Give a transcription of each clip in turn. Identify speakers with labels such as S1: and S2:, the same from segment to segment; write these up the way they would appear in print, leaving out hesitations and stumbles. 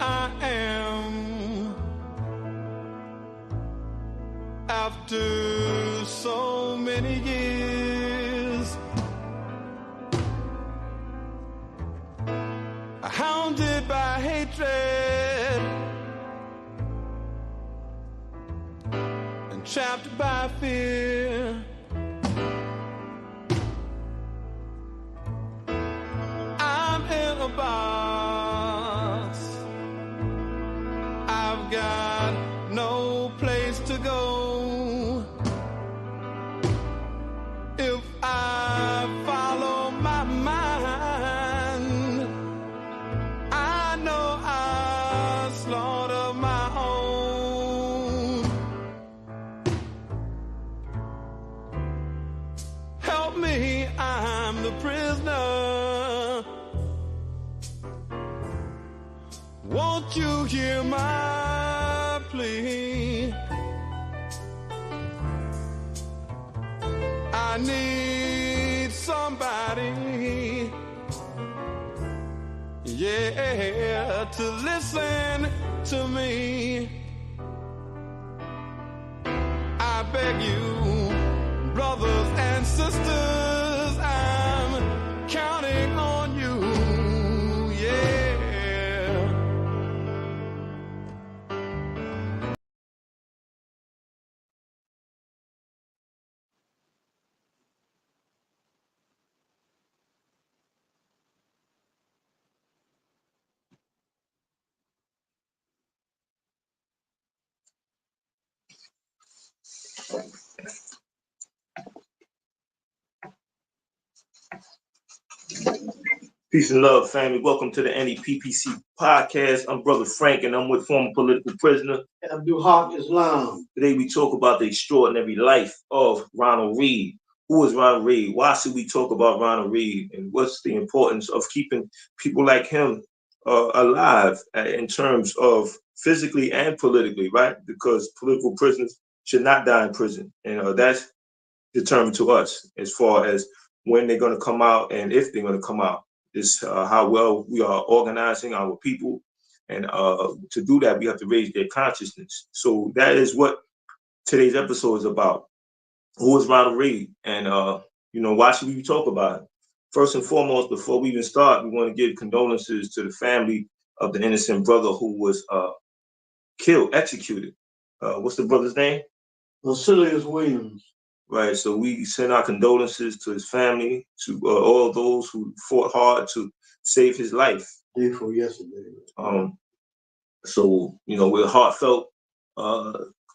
S1: I am after so many years, hounded by hatred and trapped by fear. I'm in a box. I've got no place to go. If I follow my mind, I know I slaughter my own. Help me, I'm the prisoner. Won't you hear my plea? I need somebody, yeah, to listen to me. I beg you, brothers and sisters, I'm counting on you, yeah.
S2: Peace and love, family. Welcome to the N.E.P.P.C podcast. I'm Brother Frank, and I'm with former political prisoner
S3: Abdul Haq Islam.
S2: Today we talk about the extraordinary life of Ronald Reed. Who is Ronald Reed? Why should we talk about Ronald Reed? And what's the importance of keeping people like him alive in terms of physically and politically, right? Because political prisoners should not die in prison. And that's determined to us as far as when they're going to come out and if they're going to come out. Is how well we are organizing our people. And to do that, we have to raise their consciousness. So that is what today's episode is about. Who is Ronald Reed? And, why should we talk about it? First and foremost, before we even start, we want to give condolences to the family of the innocent brother who was killed, executed. What's the brother's name?
S3: Lucilius Williams.
S2: Right, so we send our condolences to his family, to all those who fought hard to save his life.
S3: Day for yesterday.
S2: So, with heartfelt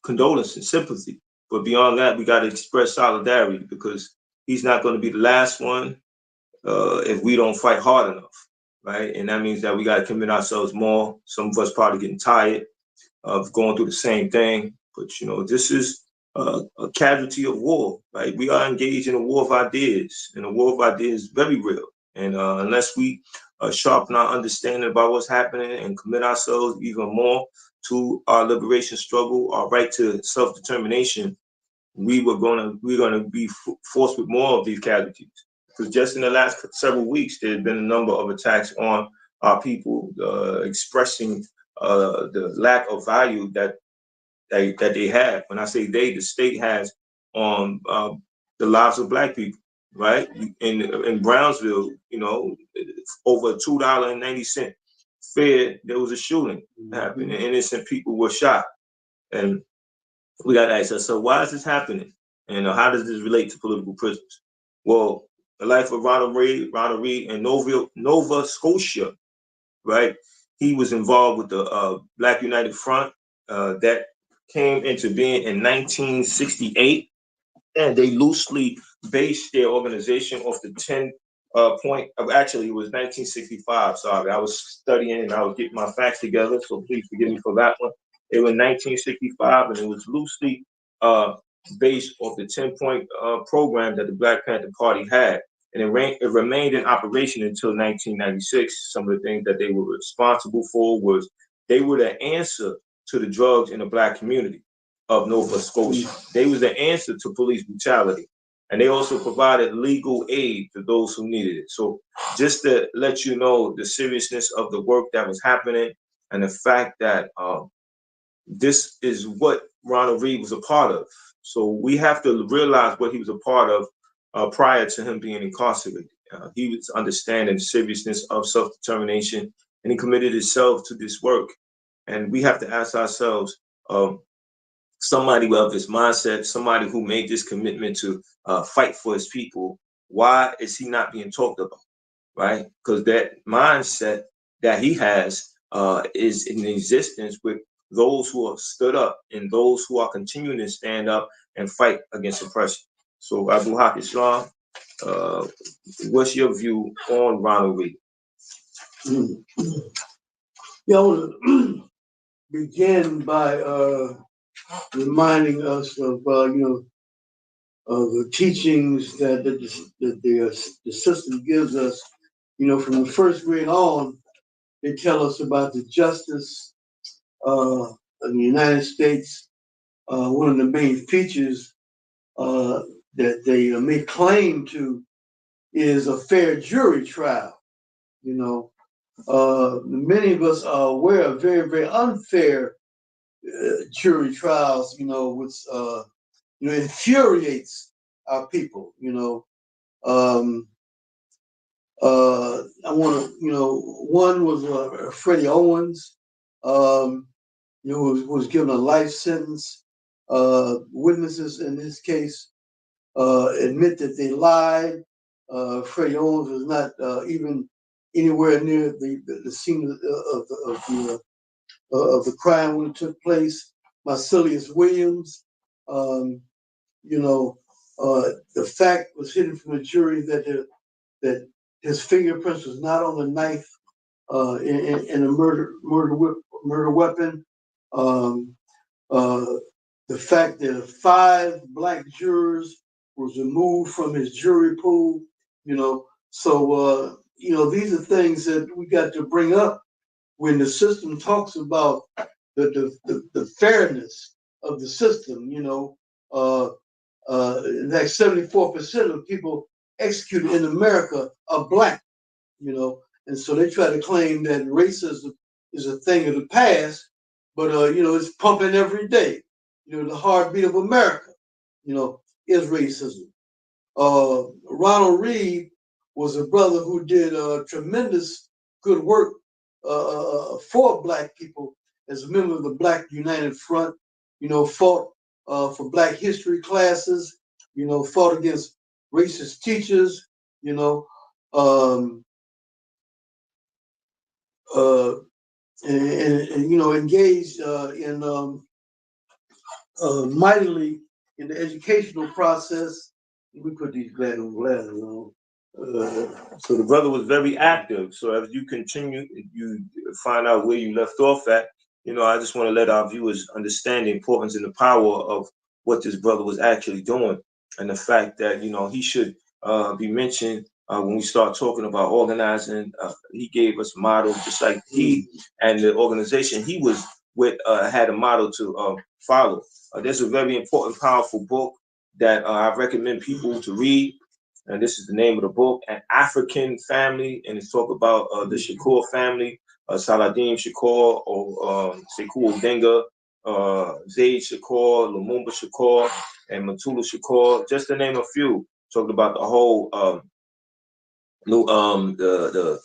S2: condolence and sympathy. But beyond that, we got to express solidarity because he's not going to be the last one if we don't fight hard enough, right? And that means that we got to commit ourselves more. Some of us probably getting tired of going through the same thing. But, this is a casualty of war, right? We are engaged in a war of ideas, and a war of ideas is very real. And unless we sharpen our understanding about what's happening and commit ourselves even more to our liberation struggle, our right to self-determination, we're gonna be forced with more of these casualties. Because just in the last several weeks, there's been a number of attacks on our people, expressing the lack of value that they have. When I say they, the state has on the lives of Black people, right? In Brownsville, over $2.90 fare, there was a shooting happening, and innocent people were shot. And we got to ask ourselves, why is this happening? And how does this relate to political prisoners? Well, the life of Ronald Reed in Nova Scotia, right? He was involved with the Black United Front that came into being in 1968, and they loosely based their organization off the 10 point of, actually it was 1965. Sorry, I was studying and I was getting my facts together, so please forgive me for that one. It was 1965, and it was loosely based off the 10-point program that the Black Panther Party had. And it remained in operation until 1996. Some of the things that they were responsible for was they were the answer to the drugs in the Black community of Nova Scotia. They was the answer to police brutality. And they also provided legal aid to those who needed it. So just to let you know the seriousness of the work that was happening, and the fact that this is what Ronald Reed was a part of. So we have to realize what he was a part of prior to him being incarcerated. He was understanding the seriousness of self-determination, and he committed himself to this work. And we have to ask ourselves, somebody of this mindset, somebody who made this commitment to fight for his people, why is he not being talked about, right? Because that mindset that he has is in existence with those who have stood up and those who are continuing to stand up and fight against oppression. So, Abu Haq Islam, what's your view on Ronald Reed?
S3: Yeah, I want to begin by reminding us of the teachings that the system gives us. From the first grade on, they tell us about the justice in the United States. One of the main features that they make claim to is a fair jury trial. Many of us are aware of very, very unfair jury trials, which infuriates our people. I want to, one was Freddie Owens, was given a life sentence. Witnesses in this case admit that they lied. Freddie Owens was not even anywhere near the scene of the crime when it took place. Marcellus Williams, the fact was hidden from the jury that his fingerprints was not on the knife in a murder weapon. The fact that 5 black jurors was removed from his jury pool. So these are things that we got to bring up when the system talks about the fairness of the system. Like 74% of people executed in America are black, and so they try to claim that racism is a thing of the past, but it's pumping every day. The heartbeat of America, is racism. Ronald Reed was a brother who did tremendous good work for black people as a member of the Black United Front. Fought for black history classes. Fought against racist teachers. Engaged in mightily in the educational process. We put these glasses on.
S2: So the brother was very active. So as you continue, you find out where you left off at. I just want to let our viewers understand the importance and the power of what this brother was actually doing, and the fact that he should be mentioned when we start talking about organizing. He gave us a model, just like he and the organization he was with had a model to follow. There's a very important, powerful book that I recommend people to read. And this is the name of the book, An African Family, and it's talk about the Shakur family, Saladin Shakur, or Sekou Odenga, Zaid Shakur, Lumumba Shakur, and Matula Shakur, just to name a few. Talked about the whole the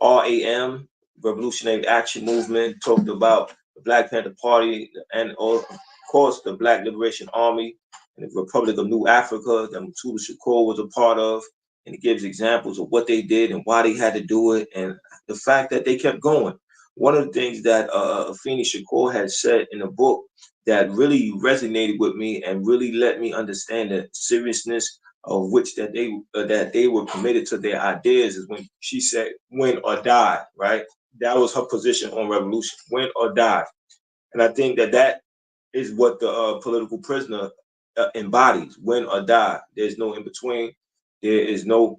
S2: RAM, Revolutionary Action Movement. Talked about the Black Panther Party, and of course the Black Liberation Army and the Republic of New Africa that Matula Shakur was a part of. And it gives examples of what they did and why they had to do it, and the fact that they kept going. One of the things that Afeni Shakur had said in the book that really resonated with me and really let me understand the seriousness of which that they were committed to their ideas is when she said, "Win or die," right? That was her position on revolution: win or die. And I think that is what the political prisoner embodies: win or die. There's no in between. There is no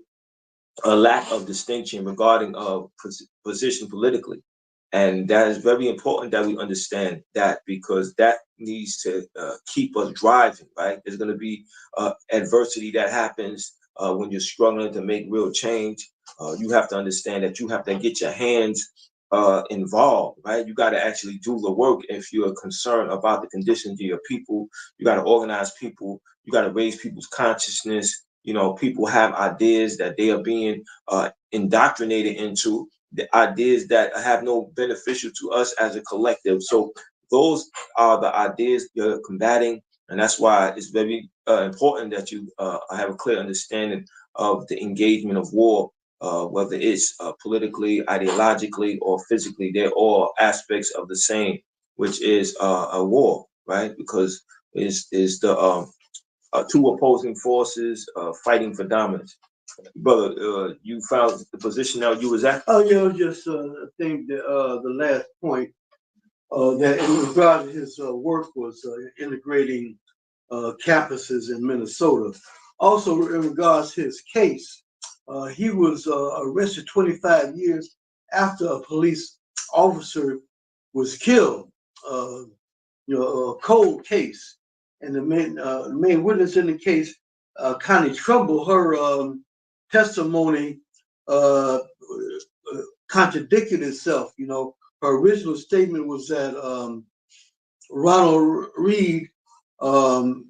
S2: lack of distinction regarding position politically. And that is very important that we understand that, because that needs to keep us driving, right? There's going to be adversity that happens when you're struggling to make real change. You have to understand that you have to get your hands involved, right? You got to actually do the work if you're concerned about the conditions of your people. You got to organize people. You got to raise people's consciousness. You know, people have ideas that they are being indoctrinated into, the ideas that have no beneficial to us as a collective. So those are the ideas you're combating. And that's why it's very important that you have a clear understanding of the engagement of war, whether it's politically, ideologically, or physically. They're all aspects of the same, which is a war, right? Because it's the two opposing forces fighting for dominance. Brother, you found the position now you was at?
S3: Oh, yeah, just I think the last point that in regard to his work was integrating campuses in Minnesota. Also, in regards to his case, he was arrested 25 years after a police officer was killed. A cold case, and the main witness in the case, Connie Trumbull, her testimony contradicted itself. You know, her original statement was that Ronald Reed was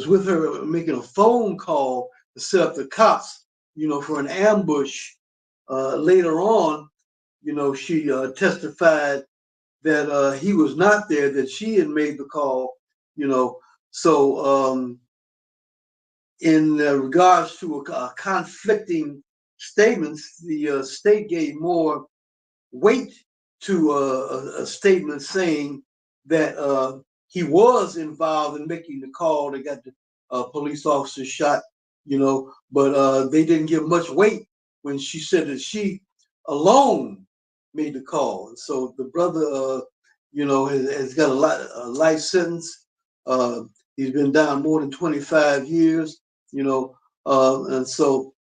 S3: with her making a phone call to set up the cops, you know, for an ambush. Later on, you know, she testified that he was not there, that she had made the call, you know. So in regards to conflicting statements, the state gave more weight to a statement saying that he was involved in making the call. They got the police officer shot, you know, but they didn't give much weight when she said that she alone made the call. And so the brother, you know, has got a life sentence. He's been down more than 25 years, you know, and so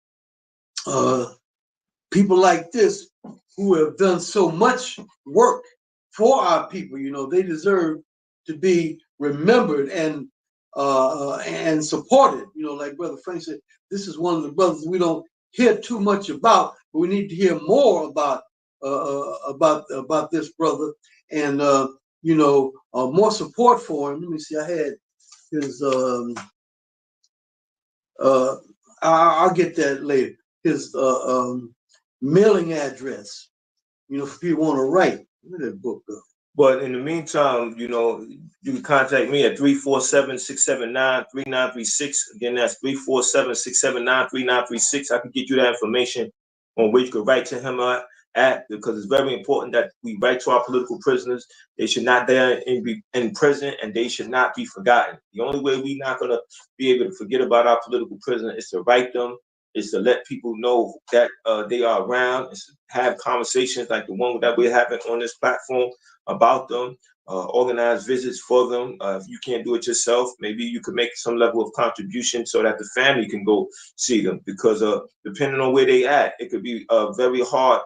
S3: people like this who have done so much work for our people, you know, they deserve to be remembered and supported. You know, like Brother Frank said, this is one of the brothers we don't hear too much about, but we need to hear more about this brother, and you know, more support for him. Let me see. I had his. I'll get that later. His mailing address. You know, if you want to write. Where did that book go?
S2: But in the meantime, you know, you can contact me at 347-679-3936. Again, that's 347-679-3936. I can get you that information on where you can write to him at, because it's very important that we write to our political prisoners. They should not die in prison, and they should not be forgotten. The only way we're not going to be able to forget about our political prisoners is to write them, is to let people know that they are around, is to have conversations like the one that we're having on this platform about them, organize visits for them. If you can't do it yourself, maybe you could make some level of contribution so that the family can go see them, because depending on where they at, it could be very hard,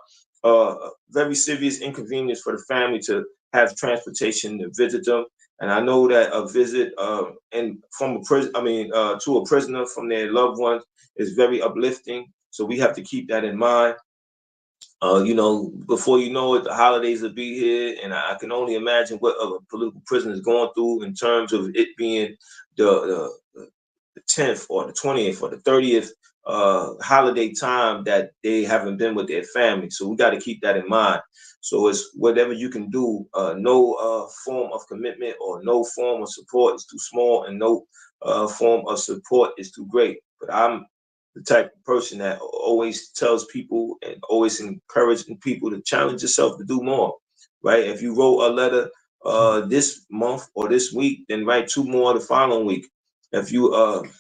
S2: very serious inconvenience for the family to have transportation to visit them. And I know that a visit and from a prison, to a prisoner from their loved ones is very uplifting. So we have to keep that in mind. You know, before you know it, the holidays will be here, and I can only imagine what a political prisoner is going through in terms of it being the 10th or the 20th or the 30th holiday time that they haven't been with their family. So we got to keep that in mind. So it's whatever you can do. No form of commitment or no form of support is too small, and no form of support is too great. But I'm the type of person that always tells people and always encouraging people to challenge yourself to do more, right? If you wrote a letter this month or this week, then write 2 more the following week. If you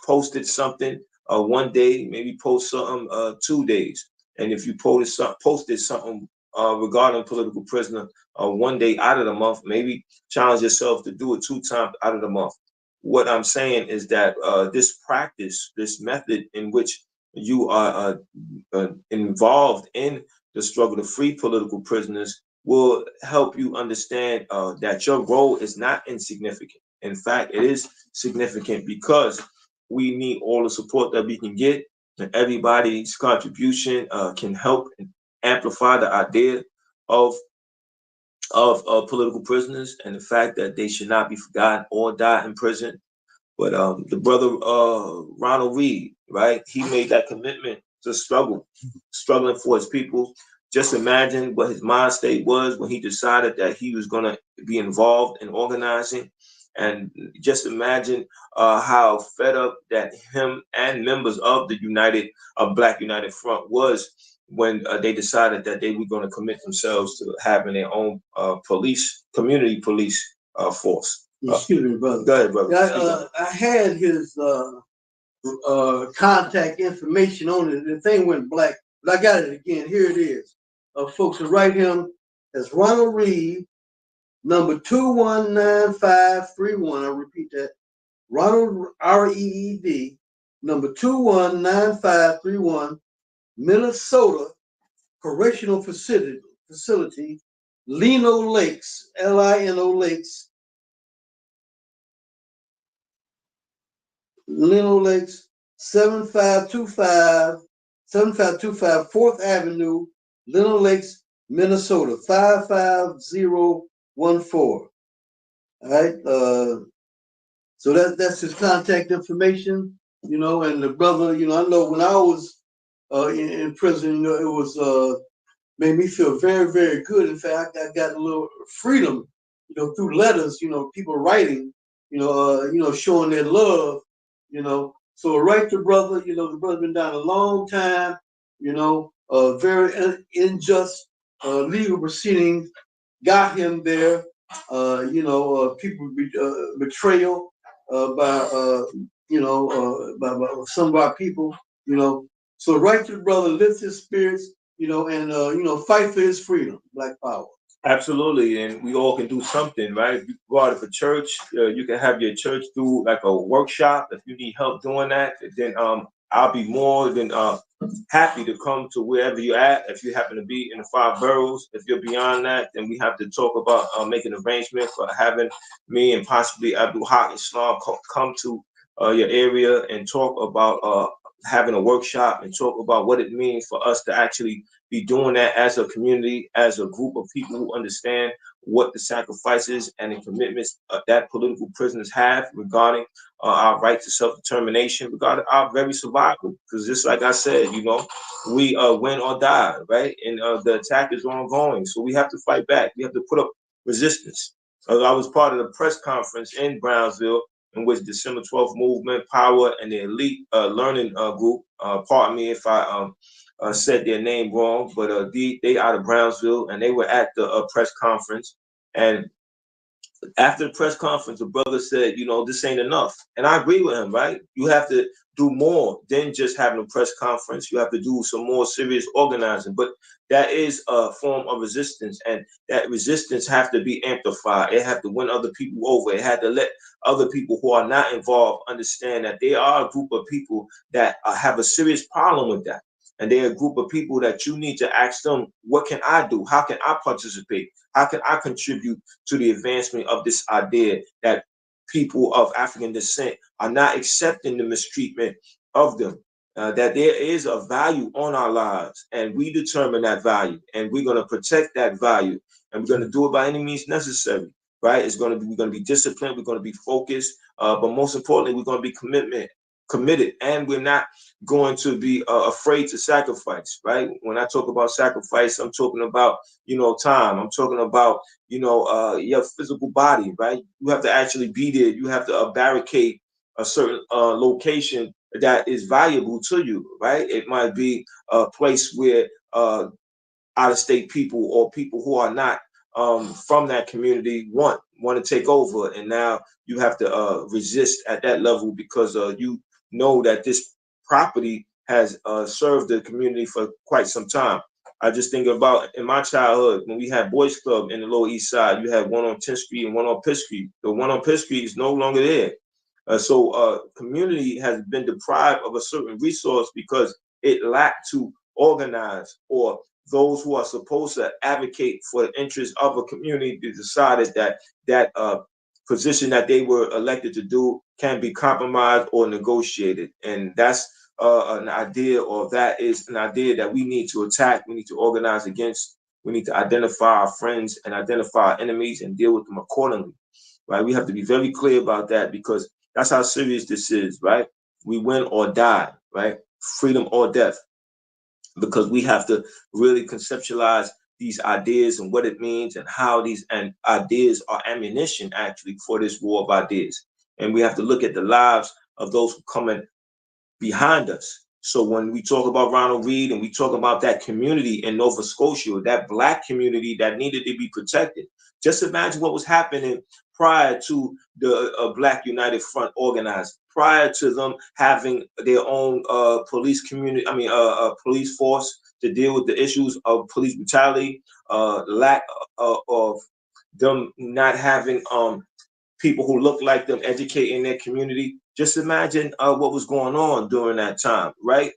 S2: posted something one day, maybe post something 2 days. And if you posted something regarding political prisoner 1 day out of the month, maybe challenge yourself to do it 2 times out of the month. What I'm saying is that this practice, this method in which you are involved in the struggle to free political prisoners will help you understand that your role is not insignificant. In fact, it is significant, because we need all the support that we can get, and everybody's contribution can help and amplify the idea of political prisoners and the fact that they should not be forgotten or die in prison. But the brother Ronald Reed, right? He made that commitment to struggling for his people. Just imagine what his mind state was when he decided that he was going to be involved in organizing. And just imagine how fed up that him and members of the Black United Front was when they decided that they were going to commit themselves to having their own community police force.
S3: Excuse me, brother.
S2: Go ahead, brother.
S3: Yeah, I had his contact information on it. The thing went black, but I got it again. Here it is. Folks, will write him as Ronald Reed, number 219531. I'll repeat that. Ronald REED, number 219531, Minnesota Correctional Facility, Lino Lakes, Lino Lakes, Lino Lakes, 7525 4th Avenue, Lino Lakes, Minnesota, 55014. All right. So that's his contact information, you know, and the brother, you know, I know when I was in prison, you know, it was made me feel very, very good. In fact, I got a little freedom, you know, through letters, you know, people writing, you know, showing their love, you know. So write to brother, you know, the brother been down a long time, you know, very unjust legal proceedings got him there. You know, people betrayal by by some of our people, you know. So write to the brother, lift his spirits, you know, and you know, fight for his freedom, Black Power.
S2: Absolutely, and we all can do something, right? You go out of a church, you can have your church do like a workshop. If you need help doing that, then I'll be more than happy to come to wherever you're at. If you happen to be in the 5 boroughs, if you're beyond that, then we have to talk about making arrangements for having me and possibly Abdul Haq Islam come to your area and talk about having a workshop and talk about what it means for us to actually be doing that as a community, as a group of people who understand what the sacrifices and the commitments that political prisoners have regarding our right to self-determination, regarding our very survival. Because just like I said, you know, we win or die, right? And the attack is ongoing. So we have to fight back. We have to put up resistance. I was part of the press conference in Brownsville in which December 12th Movement, Power, and the Elite Learning Group, pardon me if I said their name wrong, but they out of Brownsville, and they were at the press conference. And after the press conference, the brother said, you know, this ain't enough. And I agree with him, right? You have to do more than just having a press conference. You have to do some more serious organizing. But that is a form of resistance, and that resistance have to be amplified. It have to win other people over. It had to let other people who are not involved understand that they are a group of people that have a serious problem with that. And they're a group of people that you need to ask them, what can I do? How can I participate? How can I contribute to the advancement of this idea that people of African descent are not accepting the mistreatment of them, that there is a value on our lives, and we determine that value, and we're going to protect that value, and we're going to do it by any means necessary, right? We're going to be disciplined, we're going to be focused, but most importantly, we're going to be committed, and we're not going to be afraid to sacrifice, right? When I talk about sacrifice, I'm talking about, you know, time. I'm talking about, you know, your physical body, right? You have to actually be there. You have to barricade a certain location that is valuable to you, right? It might be a place where out-of-state people or people who are not from that community want to take over, and now you have to resist at that level because you know that this property has served the community for quite some time. I just think about in my childhood when we had Boys Club in the Lower East Side, you had one on 10th Street and one on P.P.C. Street. The one on P.P.C. Street is no longer there. So community has been deprived of a certain resource because it lacked to organize, or those who are supposed to advocate for the interests of a community decided that position that they were elected to do can be compromised or negotiated. And that's an idea, or that is an idea that we need to attack, we need to organize against. We need to identify our friends and identify our enemies and deal with them accordingly, right? We have to be very clear about that because that's how serious this is, right? We win or die, right? Freedom or death, because we have to really conceptualize these ideas and what it means and how these ideas are ammunition actually for this war of ideas. And we have to look at the lives of those who come in behind us. So when we talk about Ronald Reed and we talk about that community in Nova Scotia, that Black community that needed to be protected, just imagine what was happening prior to the Black United Front organizing, prior to them having their own police community, police force to deal with the issues of police brutality, lack of them not having people who look like them educating their community. Just imagine what was going on during that time, right?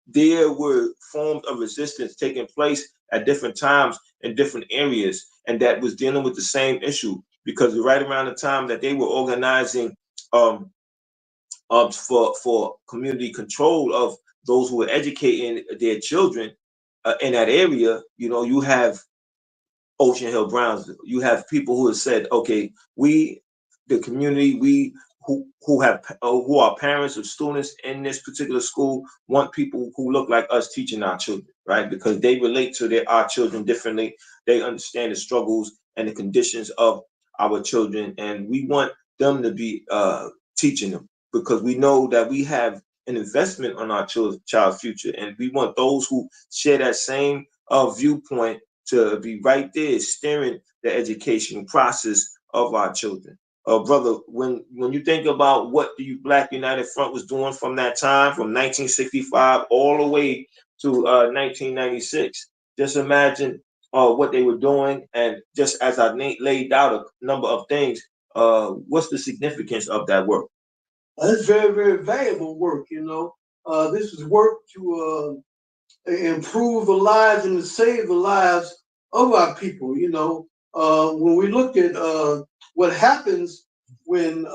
S2: There were forms of resistance taking place at different times in different areas, and that was dealing with the same issue, because right around the time that they were organizing for community control of those who were educating their children in that area, you have Ocean Hill, Brownsville. You have people who have said, okay, the community, who are parents of students in this particular school, want people who look like us teaching our children, right? Because they relate to our children differently. They understand the struggles and the conditions of our children, and we want them to be teaching them, because we know that we have an investment on our child's future, and we want those who share that same viewpoint to be right there steering the educational process of our children. Brother, when you think about what the Black United Front was doing from that time, from 1965 all the way to 1996, just imagine what they were doing. And just as I laid out a number of things, what's the significance of that work?
S3: That's very, very valuable work, This is work to improve the lives and to save the lives of our people, When we look at what happens when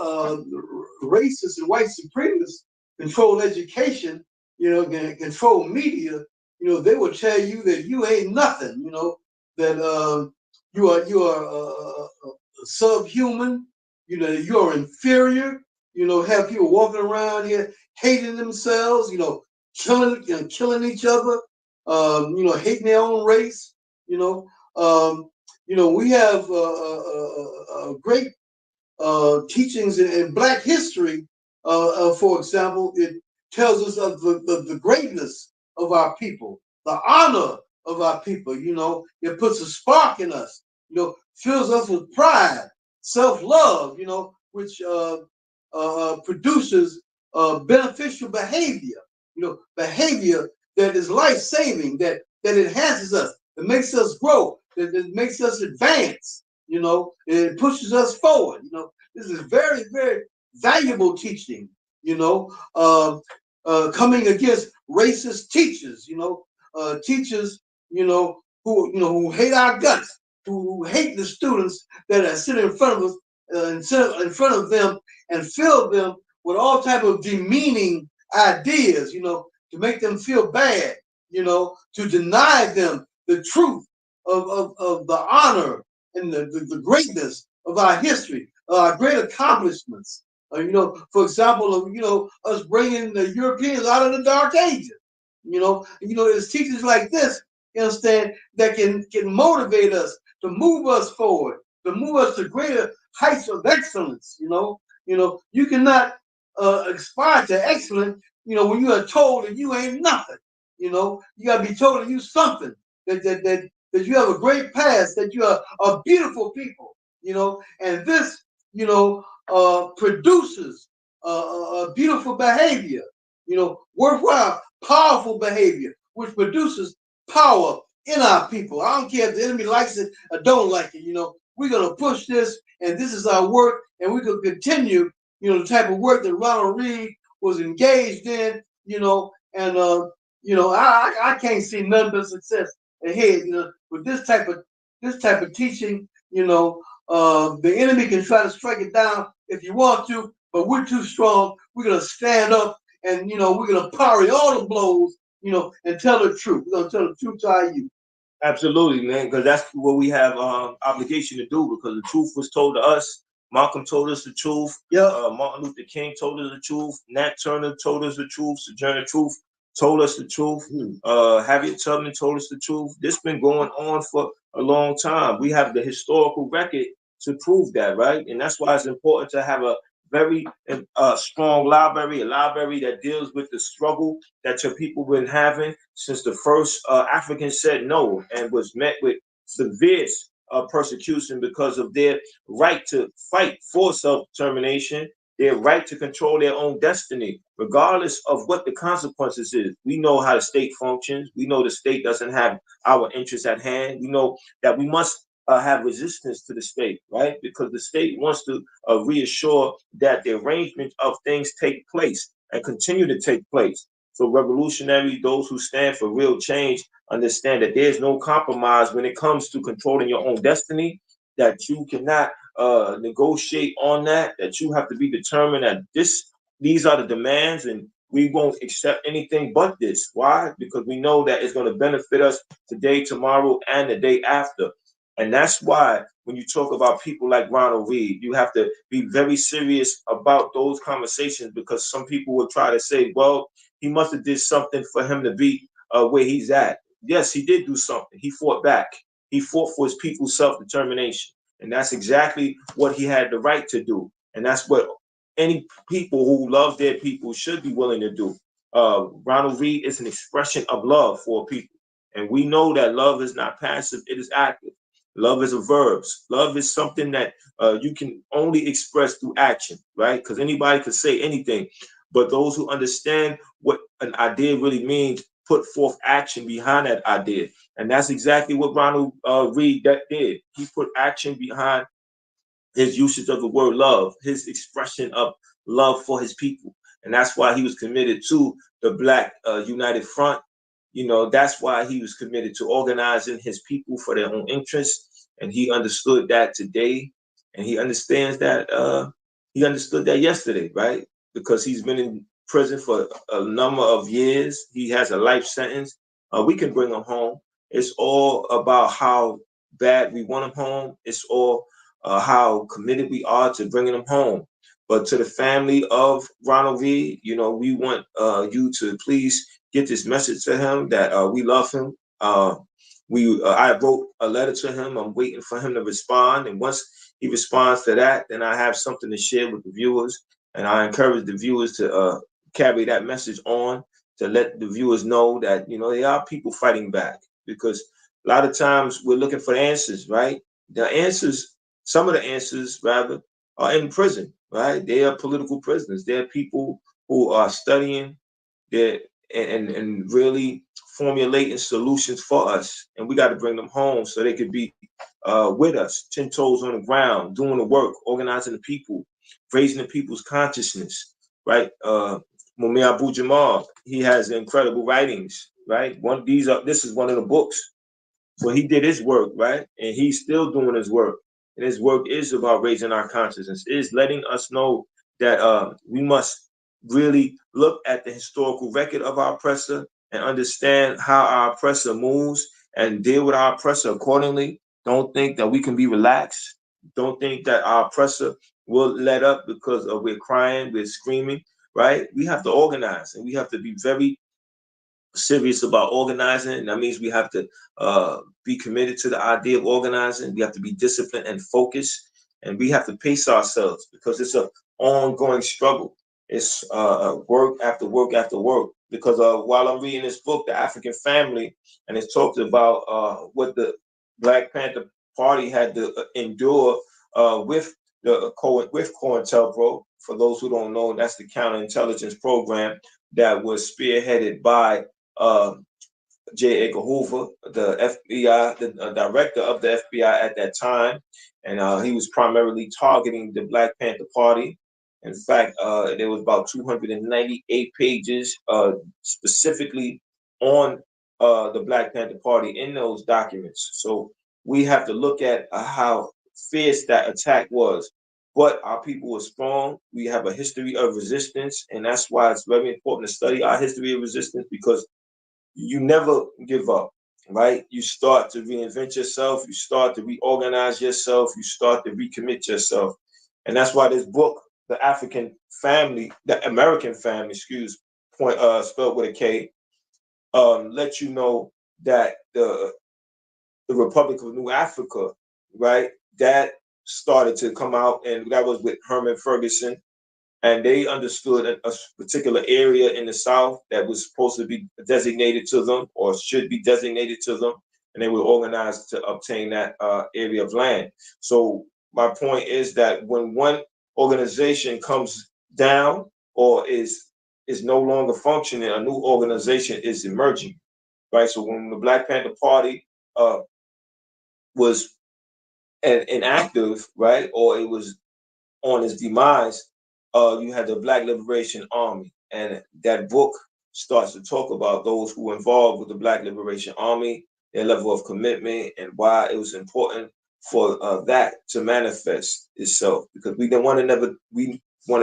S3: racists and white supremacists control education, control media, they will tell you that you ain't nothing, that you are subhuman, you are inferior, have people walking around here hating themselves, killing each other, hating their own race, we have great teachings in Black history. For example, it tells us of the greatness of our people, the honor of our people. It puts a spark in us. Fills us with pride, self-love. Which produces beneficial behavior. Behavior that is life-saving, that enhances us, that makes us grow, that makes us advance. It pushes us forward. This is very, very valuable teaching. Coming against racist teachers. Teachers. Who hate our guts, who hate the students that are sitting in front of us, in front of them, and fill them with all type of demeaning ideas. To make them feel bad. To deny them the truth of the honor and the greatness of our history, our great accomplishments. For example, of us bringing the Europeans out of the Dark Ages. It's teachers like this, you understand, that can motivate us, to move us forward, to move us to greater heights of excellence. You cannot aspire to excellence, when you are told that you ain't nothing. You gotta be told that you something, that you have a great past, that you are a beautiful people, and this, produces a beautiful behavior, worthwhile, powerful behavior, which produces power in our people. I don't care if the enemy likes it or don't like it. We're gonna push this, and this is our work, and we're gonna continue, the type of work that Ronald Reed was engaged in, and I can't see none but success ahead, with this type of teaching. The enemy can try to strike it down if you want to, but we're too strong. We're gonna stand up, and we're gonna parry all the blows, and tell the truth. We're gonna tell the truth to our youth.
S2: Absolutely, man, because that's what we have obligation to do. Because the truth was told to us. Malcolm told us the truth.
S3: Yeah.
S2: Martin Luther King told us the truth. Nat Turner told us the truth. Sojourner Truth told us the truth. Harriet Tubman told us the truth. This been going on for a long time. We have the historical record to prove that, right? And that's why it's important to have a very strong library, a library that deals with the struggle that your people been having since the first Africans said no and was met with severe persecution because of their right to fight for self-determination, their right to control their own destiny, regardless of what the consequences is. We know how the state functions. We know the state doesn't have our interests at hand. We know that we must have resistance to the state, right? Because the state wants to reassure that the arrangement of things take place and continue to take place. So revolutionary, those who stand for real change, understand that there's no compromise when it comes to controlling your own destiny, that you cannot negotiate on that, that you have to be determined that these are the demands and we won't accept anything but this. Why? Because we know that it's going to benefit us today, tomorrow, and the day after. And that's why when you talk about people like Ronald Reed, you have to be very serious about those conversations, because some people will try to say, well, he must have did something for him to be where he's at. Yes, he did do something. He fought back. He fought for his people's self-determination. And that's exactly what he had the right to do. And that's what any people who love their people should be willing to do. Ronald Reed is an expression of love for people. And we know that love is not passive, it is active. Love is a verb. Love is something that you can only express through action, right? Because anybody could say anything, but those who understand what an idea really means put forth action behind that idea. And that's exactly what Ronald Reed did. He put action behind his usage of the word love, his expression of love for his people. And that's why he was committed to the Black United Front. You know, that's why he was committed to organizing his people for their own interests. And he understood that today. And he understands that, he understood that yesterday, right? Because he's been in prison for a number of years. He has a life sentence. We can bring him home. It's all about how bad we want him home. It's all how committed we are to bringing them home. But to the family of Ronald Reed, you know, we want you to please get this message to him that we love him. I wrote a letter to him. I'm waiting for him to respond. And once he responds to that, then I have something to share with the viewers. And I encourage the viewers to carry that message on, to let the viewers know that, you know, there are people fighting back, because a lot of times we're looking for answers, right? The answers, some of the answers rather, are in prison, right? They are political prisoners. They're people who are studying, they're and really formulating solutions for us. And we got to bring them home so they could be with us, 10 toes on the ground, doing the work, organizing the people, raising the people's consciousness, right? Mumia Abu Jamal, he has incredible writings, right? This is one of the books. So he did his work, right? And he's still doing his work. And his work is about raising our consciousness, is letting us know that we must really look at the historical record of our oppressor and understand how our oppressor moves and deal with our oppressor accordingly. Don't think that we can be relaxed. Don't think that our oppressor will let up because we're crying, we're screaming, right? We have to organize, and we have to be very serious about organizing. And that means we have to be committed to the idea of organizing. We have to be disciplined and focused, and we have to pace ourselves, because it's an ongoing struggle. It's work after work after work. Because while I'm reading this book, The African Family, and it talks about what the Black Panther Party had to endure with with COINTELPRO. For those who don't know, that's the counterintelligence program that was spearheaded by J. Edgar Hoover, the FBI, the director of the FBI at that time. And he was primarily targeting the Black Panther Party. In fact, there was about 298 pages specifically on the Black Panther Party in those documents. So we have to look at how fierce that attack was. But our people were strong. We have a history of resistance, and that's why it's very important to study our history of resistance, because you never give up. right? You start to reinvent yourself. You start to reorganize yourself. You start to recommit yourself. And that's why this book, The African Family, the American Family, spelled with a K, let you know that the Republic of New Africa, right, that started to come out, and that was with Herman Ferguson, and they understood a particular area in the South that was supposed to be designated to them or should be designated to them, and they were organized to obtain that area of land. So my point is that when one organization comes down or is no longer functioning, a new organization is emerging, right? So when the Black Panther Party was inactive, right, or it was on its demise, you had the Black Liberation Army. And that book starts to talk about those who were involved with the Black Liberation Army, their level of commitment, and why it was important for that to manifest itself. Because we want to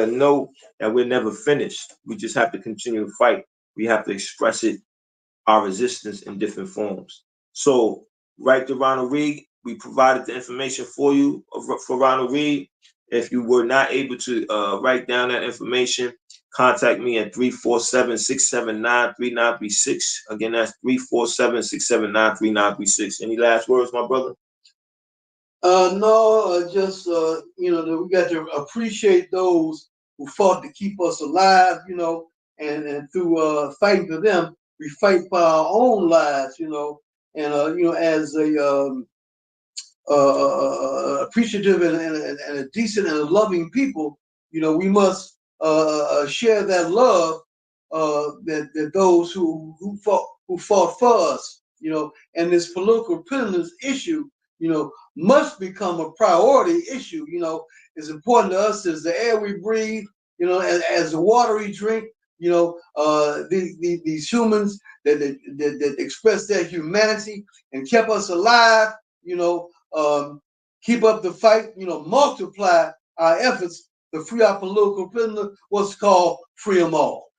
S2: know that we're never finished. We just have to continue to fight. We have to express it, our resistance in different forms. So, write to Ronald Reed. We provided the information for you for Ronald Reed. If you were not able to write down that information, contact me at 347-679-3936. Again, that's 347-679-3936. Any last words, my brother?
S3: No, just we got to appreciate those who fought to keep us alive, and through fighting for them, we fight for our own lives, and as a appreciative and a decent and a loving people, we must share that love that those who fought for us, and this political prisoners issue, must become a priority issue. It's important to us as the air we breathe, as the water we drink. These humans that express their humanity and kept us alive. Keep up the fight. Multiply our efforts to free our political prisoners. What's called free them all.